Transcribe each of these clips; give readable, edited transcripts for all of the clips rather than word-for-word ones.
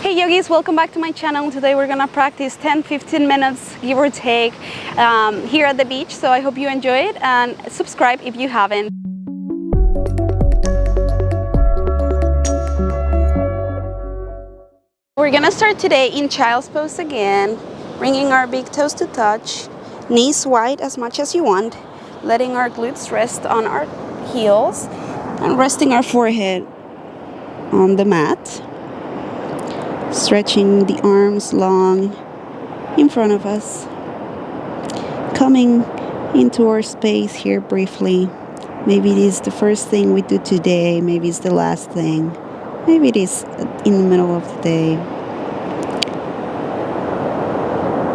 Hey yogis, welcome back to my channel. Today we're gonna practice 10-15 minutes, give or take, here at the beach. So I hope you enjoy it and subscribe if you haven't. We're gonna start today in child's pose again, bringing our big toes to touch, knees wide as much as you want, letting our glutes rest on our heels and resting our forehead on the mat. Stretching the arms long in front of us. Coming into our space here briefly. Maybe it is the first thing we do today. Maybe it's the last thing. Maybe it is in the middle of the day.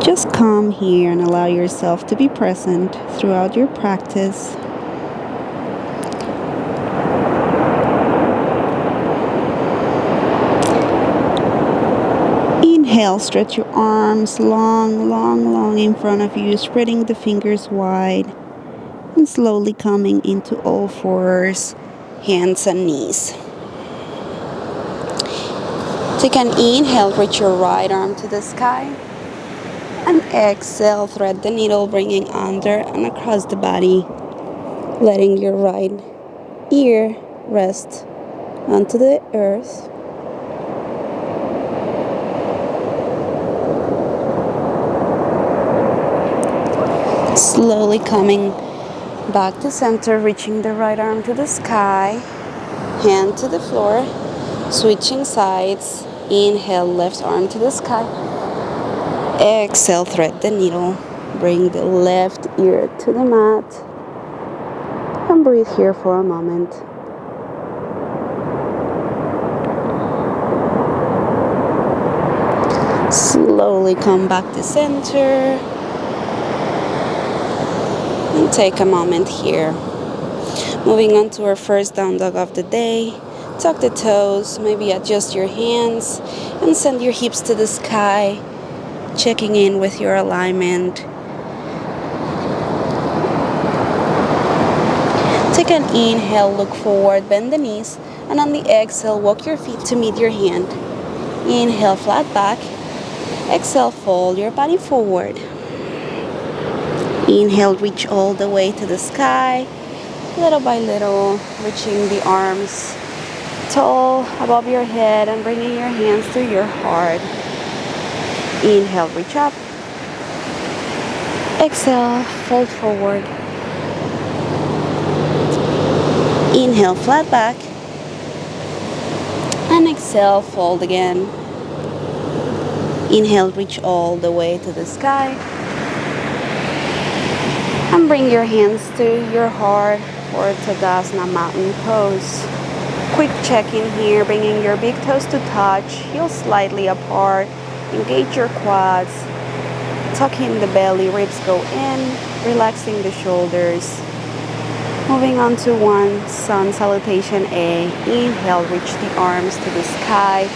Just come here and allow yourself to be present throughout your practice. Inhale, stretch your arms long in front of you, spreading the fingers wide and slowly coming into all fours, hands and knees. Take an inhale, reach your right arm to the sky, and exhale, thread the needle, bringing under and across the body, letting your right ear rest onto the earth. Slowly coming back to center, reaching the right arm to the sky, hand to the floor, switching sides. Inhale, left arm to the sky. Exhale, thread the needle, bring the left ear to the mat, and breathe here for a moment. Slowly come back to center. And take a moment here. Moving on to our first down dog of the day. Tuck the toes, maybe adjust your hands, and send your hips to the sky, checking in with your alignment. Take an inhale, look forward, bend the knees, and on the exhale, walk your feet to meet your hand. Inhale, flat back. Exhale, fold your body forward. Inhale, reach all the way to the sky, little by little, reaching the arms tall above your head and bringing your hands to your heart. Inhale, reach up. Exhale, fold forward. Inhale, flat back. And exhale, fold again. Inhale, reach all the way to the sky. And bring your hands to your heart for Tadasana mountain pose. Quick check-in here, bringing your big toes to touch, heels slightly apart, engage your quads, tuck in the belly, ribs go in, relaxing the shoulders. Moving on to one, sun salutation A. Inhale, reach the arms to the sky,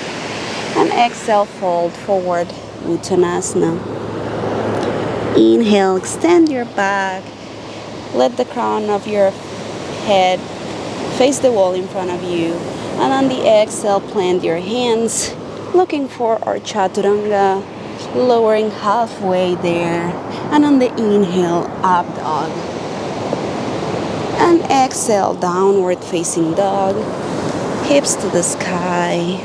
and exhale, fold forward, Uttanasana. Inhale, extend your back, let the crown of your head face the wall in front of you, and on the exhale, plant your hands, looking for our Chaturanga, lowering halfway there, and on the inhale, up dog, and exhale, downward facing dog, hips to the sky,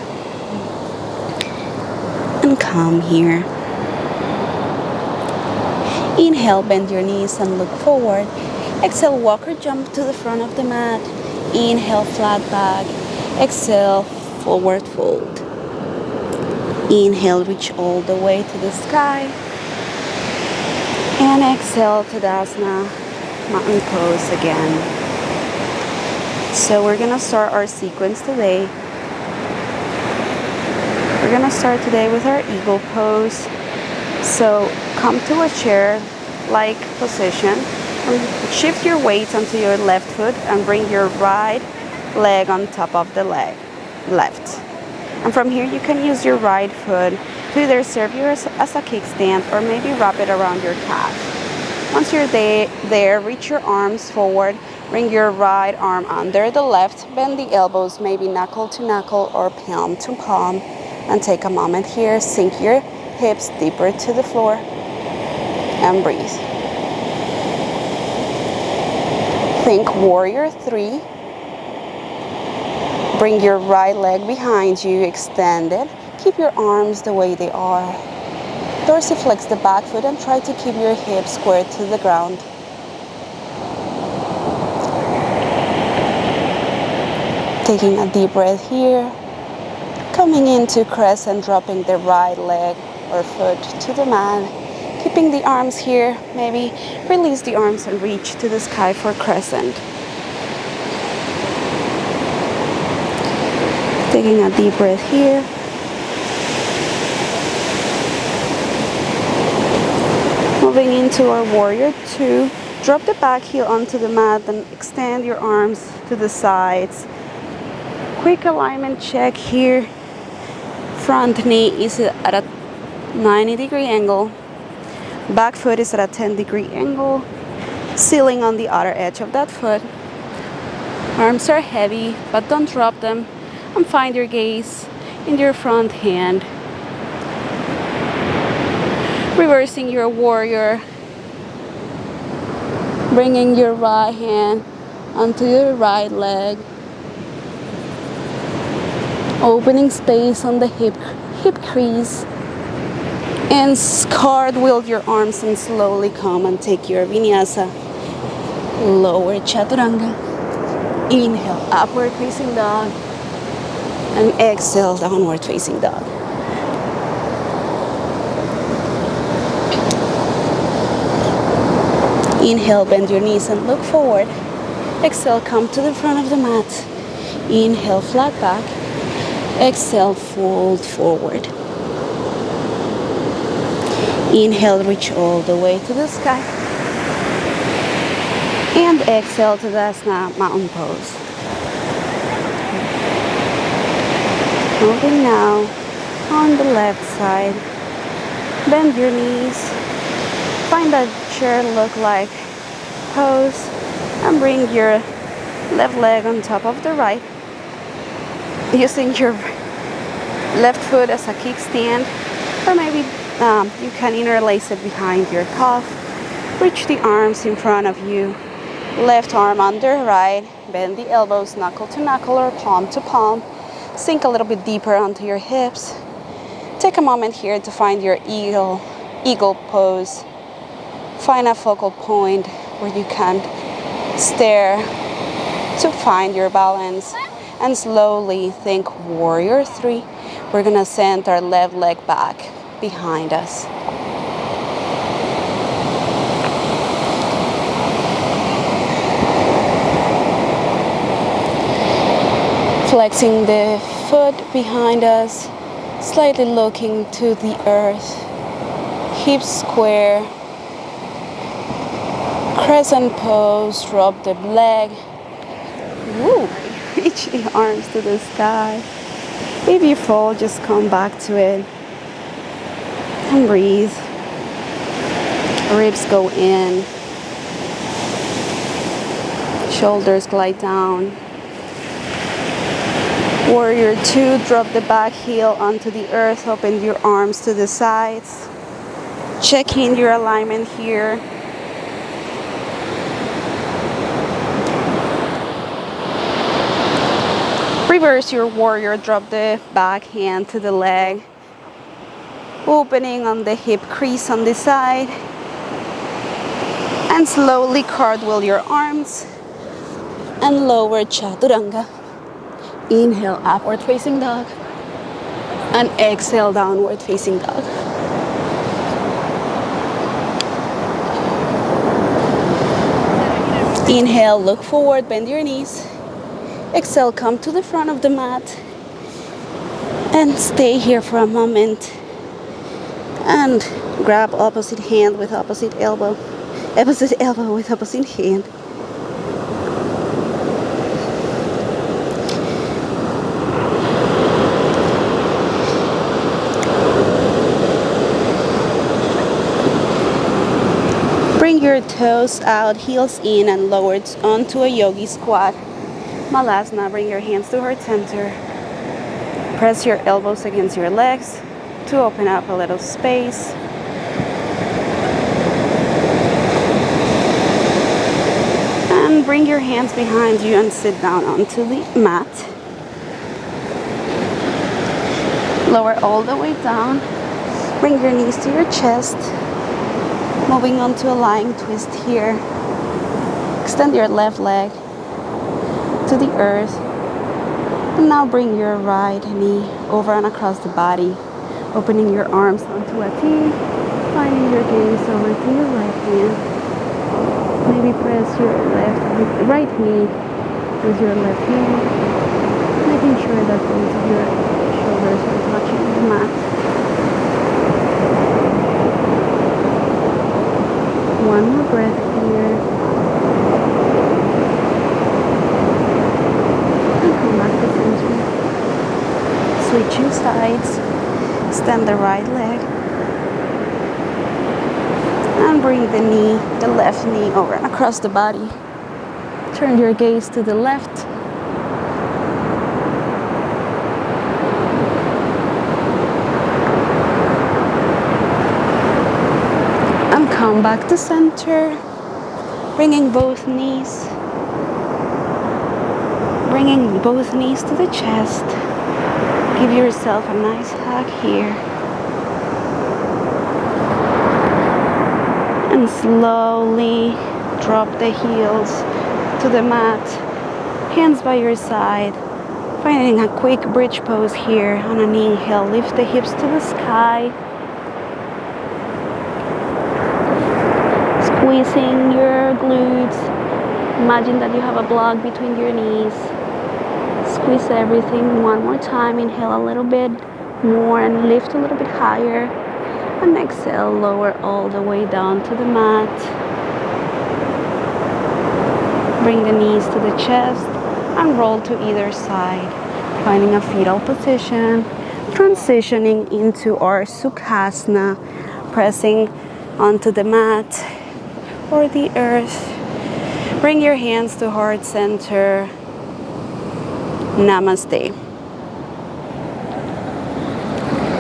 and come here. Inhale, bend your knees and look forward. Exhale, walk or jump to the front of the mat. Inhale, flat back. Exhale, forward fold. Inhale, reach all the way to the sky. And exhale, Tadasana, mountain pose again. So we're gonna start our sequence today. We're gonna start today with our eagle pose. So come to a chair-like position. Shift your weight onto your left foot and bring your right leg on top of the leg, left. And from here you can use your right foot to either serve you as a kickstand or maybe wrap it around your calf. Once you're there, reach your arms forward, bring your right arm under the left, bend the elbows, maybe knuckle to knuckle or palm to palm. And take a moment here, sink your hips deeper to the floor and breathe. Think warrior 3. Bring your right leg behind you, extended. Keep your arms the way they are. Dorsiflex the back foot and try to keep your hips squared to the ground. Taking a deep breath here. Coming into crescent, dropping the right leg or foot to the mat. Keeping the arms here, maybe release the arms and reach to the sky for crescent. Taking a deep breath here. Moving into our warrior 2. Drop the back heel onto the mat and extend your arms to the sides. Quick alignment check here. Front knee is at a 90-degree angle. Back foot is at a 10-degree angle. Sealing on the other edge of that foot. Arms are heavy, but don't drop them. And find your gaze in your front hand. Reversing your warrior. Bringing your right hand onto your right leg. Opening space on the hip crease. And cartwheel your arms and slowly come and take your vinyasa. Lower chaturanga. Inhale, upward facing dog. And exhale, downward facing dog. Inhale, bend your knees and look forward. Exhale, come to the front of the mat. Inhale, flat back. Exhale, fold forward. Inhale, reach all the way to the sky. And exhale to Tadasana mountain pose. Moving now on the left side. Bend your knees. Find that chair look like pose. And bring your left leg on top of the right. Using your left foot as a kickstand, or maybe you can interlace it behind your calf. Reach the arms in front of you. Left arm under right. Bend the elbows knuckle to knuckle or palm to palm. Sink a little bit deeper onto your hips. Take a moment here to find your eagle pose. Find a focal point where you can stare to find your balance. And slowly think warrior 3. We're gonna send our left leg back behind us. Flexing the foot behind us, slightly looking to the earth. Hips square. Crescent pose, drop the leg. Woo! Reach the arms to the sky. If you fall, just come back to it. And breathe. Ribs go in. Shoulders glide down. Warrior 2, drop the back heel onto the earth. Open your arms to the sides. Check in your alignment here. Reverse your warrior, drop the back hand to the leg. Opening on the hip crease on the side. And slowly cartwheel your arms. And lower chaturanga. Inhale, upward facing dog. And exhale, downward facing dog. Inhale, look forward, bend your knees. Exhale, come to the front of the mat. And stay here for a moment. And grab opposite hand with opposite elbow. Opposite elbow with opposite hand. Bring your toes out, heels in, and lowered onto a yogi squat. Malasana, bring your hands to heart center. Press your elbows against your legs to open up a little space. And bring your hands behind you and sit down onto the mat. Lower all the way down. Bring your knees to your chest. Moving on to a lying twist here. Extend your left leg to the earth. And now bring your right knee over and across the body. Opening your arms onto a T. Finding your gaze over to your right hand. Maybe press your right knee with your left hand. Making sure that both of your shoulders are touching the mat. One more breath here. And come back to center. Switching sides. Extend the right leg. And bring the left knee over and across the body. Turn your gaze to the left. And come back to center. Bringing both knees. Bringing both knees to the chest. Give yourself a nice hug here. And slowly drop the heels to the mat. Hands by your side. Finding a quick bridge pose here on an inhale. Lift the hips to the sky. Squeezing your glutes. Imagine that you have a block between your knees. Squeeze everything one more time. Inhale a little bit more and lift a little bit higher. And exhale, lower all the way down to the mat. Bring the knees to the chest and roll to either side. Finding a fetal position. Transitioning into our Sukhasana. Pressing onto the mat or the earth. Bring your hands to heart center. Namaste.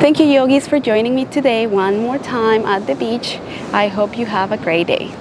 Thank you, yogis, for joining me today one more time at the beach. I hope you have a great day.